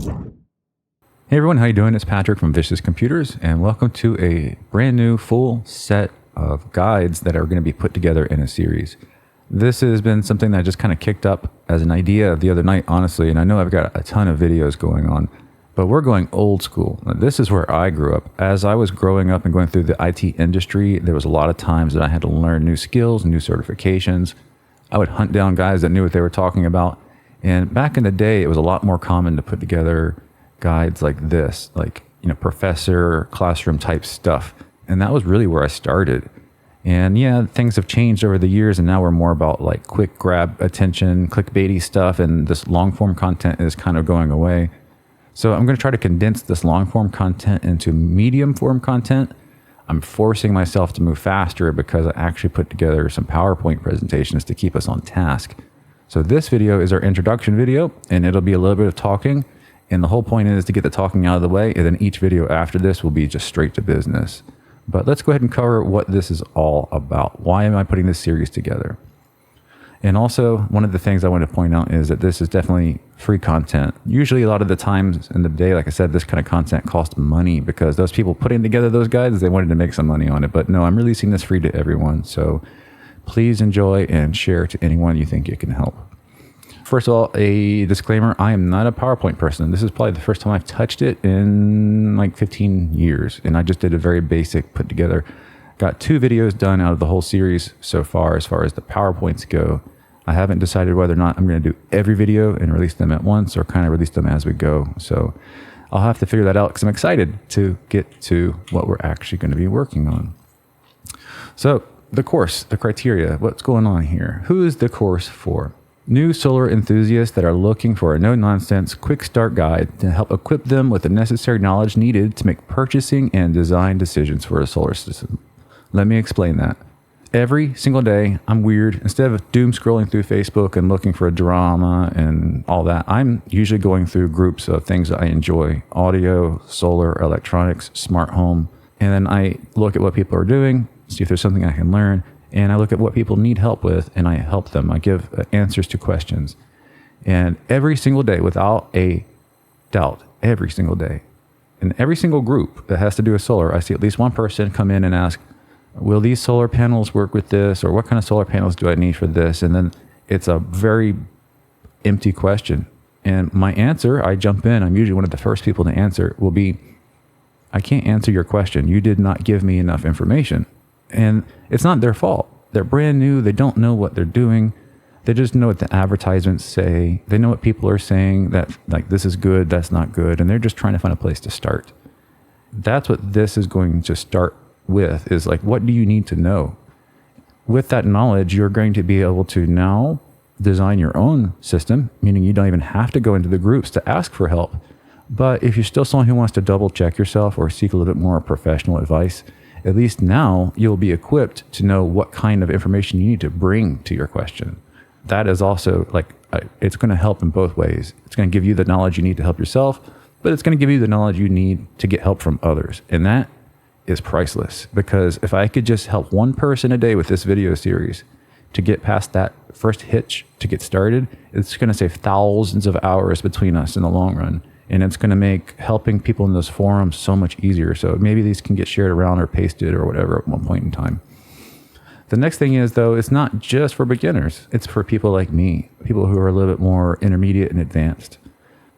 Hey everyone, how you doing? It's Patrick from Vicious Computers, and welcome to a brand new full set of guides that are going to be put together in a series. This has been something that I just kind of kicked up as an idea the other night, honestly, and I know I've got a ton of videos going on, but we're going old school. Now, this is where I grew up. As I was growing up and going through the IT industry, there was a lot of times that I had to learn new skills, new certifications. I would hunt down guys that knew what they were talking about, and back in the day, it was a lot more common to put together guides like this, like, professor classroom type stuff. And that was really where I started. And yeah, things have changed over the years, and now we're more about like quick grab attention, clickbaity stuff, and this long form content is kind of going away. So I'm going to try to condense this long form content into medium form content. I'm forcing myself to move faster because I actually put together some PowerPoint presentations to keep us on task. So this video is our introduction video, and it'll be a little bit of talking. And the whole point is to get the talking out of the way, and then each video after this will be just straight to business. But let's go ahead and cover what this is all about. Why am I putting this series together? And also, one of the things I want to point out is that this is definitely free content. Usually a lot of the times in the day, like I said, this kind of content costs money because those people putting together those guides, they wanted to make some money on it. But no, I'm releasing this free to everyone. So please enjoy and share to anyone you think it can help. First of all, a disclaimer, I am not a PowerPoint person. This is probably the first time I've touched it in like 15 years. And I just did a very basic put together. Got 2 videos done out of the whole series so far as the PowerPoints go. I haven't decided whether or not I'm going to do every video and release them at once or kind of release them as we go. So I'll have to figure that out because I'm excited to get to what we're actually going to be working on. So the course, the criteria, what's going on here? Who is the course for? New solar enthusiasts that are looking for a no-nonsense, quick start guide to help equip them with the necessary knowledge needed to make purchasing and design decisions for a solar system. Let me explain that. Every single day, I'm weird. Instead of doom scrolling through Facebook and looking for a drama and all that, I'm usually going through groups of things that I enjoy: audio, solar, electronics, smart home. And then I look at what people are doing, see if there's something I can learn. And I look at what people need help with, and I help them. I give answers to questions. And every single day, without a doubt, every single day, in every single group that has to do with solar, I see at least one person come in and ask, will these solar panels work with this? Or what kind of solar panels do I need for this? And then it's a very empty question. And my answer, I jump in, I'm usually one of the first people to answer, will be, I can't answer your question. You did not give me enough information. And it's not their fault. They're brand new. They don't know what they're doing. They just know what the advertisements say. They know what people are saying, that like this is good, that's not good. And they're just trying to find a place to start. That's what this is going to start with, is like, what do you need to know? With that knowledge, you're going to be able to now design your own system, meaning you don't even have to go into the groups to ask for help. But if you're still someone who wants to double check yourself or seek a little bit more professional advice, at least now you'll be equipped to know what kind of information you need to bring to your question. That is also it's going to help in both ways. It's going to give you the knowledge you need to help yourself, but it's going to give you the knowledge you need to get help from others. And that is priceless, because if I could just help one person a day with this video series to get past that first hitch to get started, it's going to save thousands of hours between us in the long run. And it's going to make helping people in those forums so much easier. So maybe these can get shared around or pasted or whatever at one point in time. The next thing is, though, it's not just for beginners. It's for people like me, people who are a little bit more intermediate and advanced,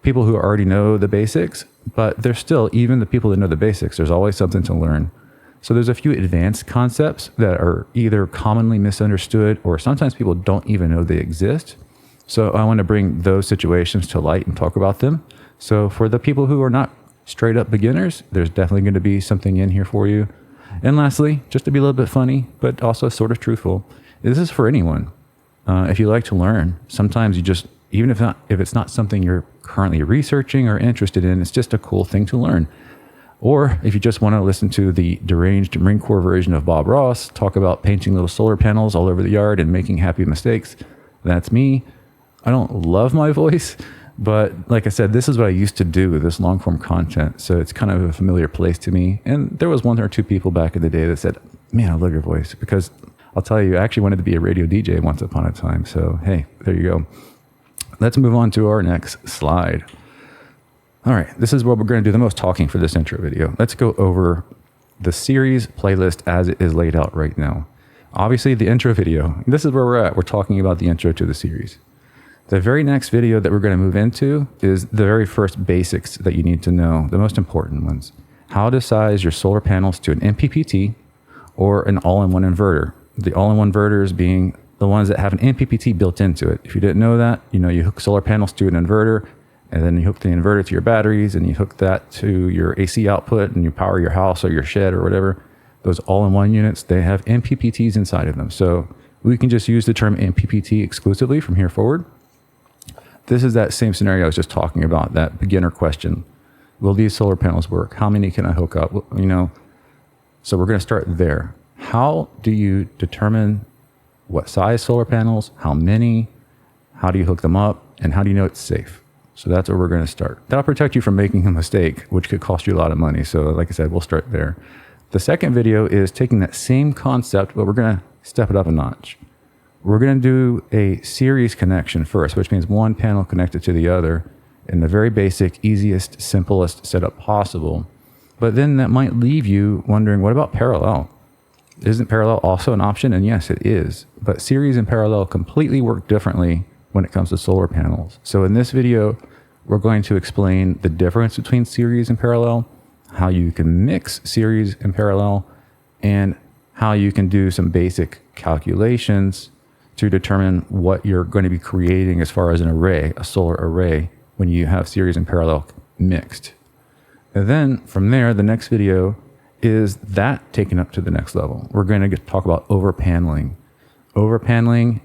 people who already know the basics, but there's still, even the people that know the basics, there's always something to learn. So there's a few advanced concepts that are either commonly misunderstood or sometimes people don't even know they exist. So I want to bring those situations to light and talk about them. So for the people who are not straight up beginners, there's definitely going to be something in here for you. And lastly, just to be a little bit funny, but also sort of truthful, this is for anyone. If you like to learn, sometimes you just, even if it's not something you're currently researching or interested in, it's just a cool thing to learn. Or if you just want to listen to the deranged Marine Corps version of Bob Ross talk about painting little solar panels all over the yard and making happy mistakes, that's me. I don't love my voice, but like I said, this is what I used to do with this long form content. So it's kind of a familiar place to me. And there was 1 or 2 people back in the day that said, man, I love your voice. Because I'll tell you, I actually wanted to be a radio DJ once upon a time. So, hey, there you go. Let's move on to our next slide. All right, this is where we're going to do the most talking for this intro video. Let's go over the series playlist as it is laid out right now. Obviously, the intro video, this is where we're at. We're talking about the intro to the series. The very next video that we're going to move into is the very first basics that you need to know, the most important ones. How to size your solar panels to an MPPT or an all-in-one inverter. The all-in-one inverters being the ones that have an MPPT built into it. If you didn't know that, you hook solar panels to an inverter, and then you hook the inverter to your batteries, and you hook that to your AC output, and you power your house or your shed or whatever. Those all-in-one units, they have MPPTs inside of them. So we can just use the term MPPT exclusively from here forward. This is that same scenario I was just talking about, that beginner question. Will these solar panels work? How many can I hook up? So we're going to start there. How do you determine what size solar panels? How many? How do you hook them up? And how do you know it's safe? So that's where we're going to start. That'll protect you from making a mistake, which could cost you a lot of money. So like I said, we'll start there. The second video is taking that same concept, but we're going to step it up a notch. We're going to do a series connection first, which means one panel connected to the other in the very basic, easiest, simplest setup possible. But then that might leave you wondering, what about parallel? Isn't parallel also an option? And yes, it is. But series and parallel completely work differently when it comes to solar panels. So in this video, we're going to explain the difference between series and parallel, how you can mix series and parallel, and how you can do some basic calculations to determine what you're going to be creating as far as an array, a solar array, when you have series and parallel mixed. And then from there, the next video is that taken up to the next level. We're going to talk about overpaneling. Overpaneling,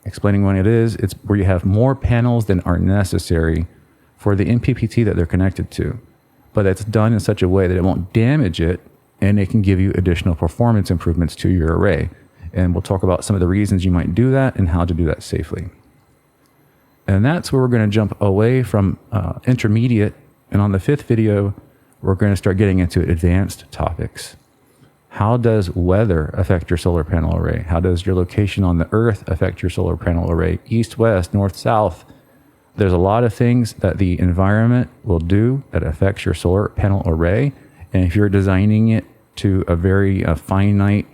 explaining what it is, it's where you have more panels than are necessary for the MPPT that they're connected to. But it's done in such a way that it won't damage it, and it can give you additional performance improvements to your array. And we'll talk about some of the reasons you might do that and how to do that safely. And that's where we're going to jump away from intermediate. And on the fifth video, we're going to start getting into advanced topics. How does weather affect your solar panel array? How does your location on the earth affect your solar panel array? East, west, north, south. There's a lot of things that the environment will do that affects your solar panel array. And if you're designing it to a very finite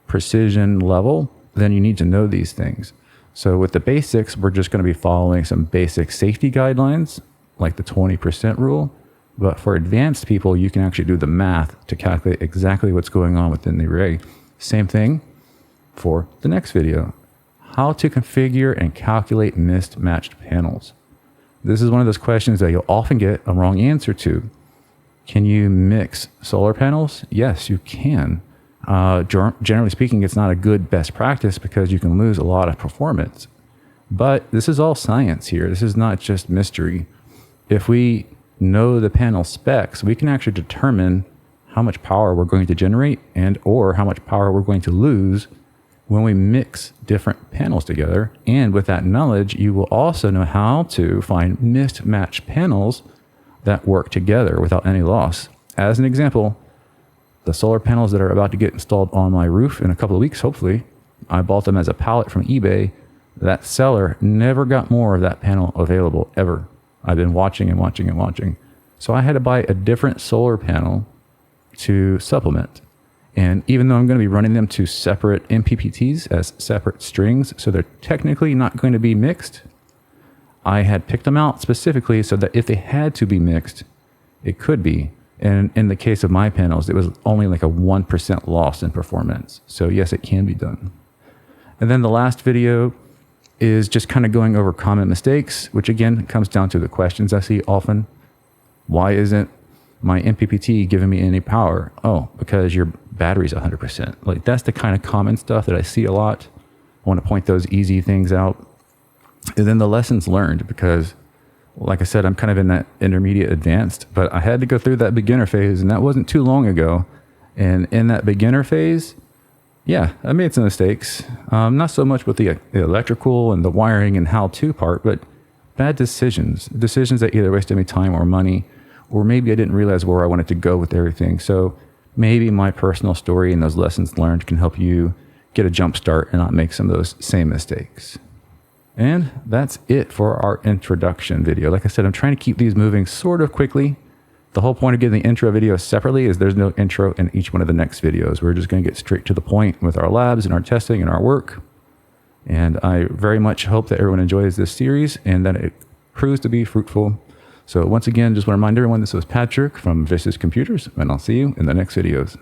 precision level, then you need to know these things. So with the basics, we're just going to be following some basic safety guidelines, like the 20% rule. But for advanced people, you can actually do the math to calculate exactly what's going on within the array. Same thing for the next video, how to configure and calculate mismatched panels. This is one of those questions that you'll often get a wrong answer to. Can you mix solar panels? Yes, you can. Generally speaking, it's not a good best practice because you can lose a lot of performance. But this is all science here. This is not just mystery. If we know the panel specs, we can actually determine how much power we're going to generate and or how much power we're going to lose when we mix different panels together. And with that knowledge, you will also know how to find mismatched panels that work together without any loss. As an example, the solar panels that are about to get installed on my roof in a couple of weeks, hopefully, I bought them as a pallet from eBay. That seller never got more of that panel available ever. I've been watching and watching and watching. So I had to buy a different solar panel to supplement. And even though I'm going to be running them to separate MPPTs as separate strings, so they're technically not going to be mixed, I had picked them out specifically so that if they had to be mixed, it could be. And in the case of my panels, it was only like a 1% loss in performance. So yes, it can be done. And then the last video is just kind of going over common mistakes, which again comes down to the questions I see often. Why isn't my MPPT giving me any power? Oh, because your battery's 100%. Like that's the kind of common stuff that I see a lot. I want to point those easy things out. And then the lessons learned, because like I said, I'm kind of in that intermediate advanced, but I had to go through that beginner phase, and that wasn't too long ago. And in that beginner phase, yeah, I made some mistakes. Not so much with the electrical and the wiring and how-to part, but bad decisions that either wasted me time or money, or maybe I didn't realize where I wanted to go with everything. So maybe my personal story and those lessons learned can help you get a jump start and not make some of those same mistakes. And that's it for our introduction video. Like I said, I'm trying to keep these moving sort of quickly. The whole point of getting the intro video separately is there's no intro in each one of the next videos. We're just going to get straight to the point with our labs and our testing and our work. And I very much hope that everyone enjoys this series and that it proves to be fruitful. So once again, just want to remind everyone, this was Patrick from Vicious Computers, and I'll see you in the next videos.